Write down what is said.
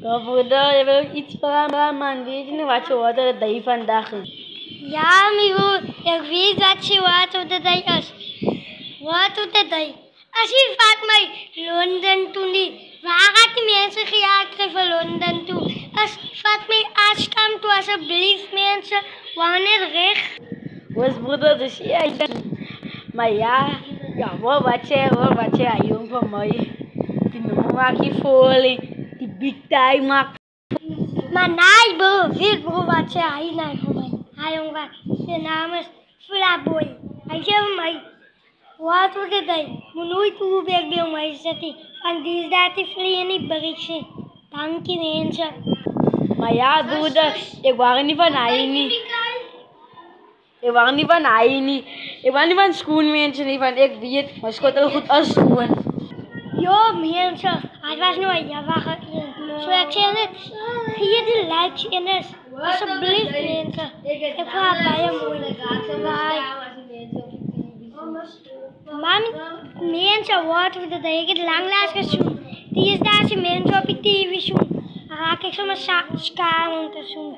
Ja, broeder, je wil ook iets vragen, man. Weet je niet wat je hoort dat de dag vandaag is? Ja, Migo, ik weet wat je wat op de dag is. Wat op de dag? Als je vraagt mij Londen toe niet, waar gaat die mensen gejaagd voor Londen toe? Als vraagt mij Amsterdam toe, alsjeblieft mensen, wanneer recht? Was broeder, dus ja, maar ja, hoor wat je, jong van mij. Die nummer maak je volle, die big time maakt. Maar nee, bro, weet bro wat je, hij nee voor mij. Hij jong wat, zijn naam is Flaboy. Hij zegt mij, wat wordt het dan? Moet nooit toewerken bij mij zitten. Van die is dat die vliegen niet berichtje. Dank je mensen. Maar ja, broeder, ik was niet van hij niet. Ik was niet van hij niet. Ik was niet van schoenmensen, niet van ik weet, maar schot heel goed als schoen. Ja, mensen, het was nooit, ja, wacht. Zo ik zeg het, hier de likes in is. Alsjeblieft mensen, ik vraag bij je mooi. Mami, mensen, wat we dat ik het lang laat gezien. Die is daar, die mensen op die tv zoen. Dan raak ik zo mijn schaam om te zoen.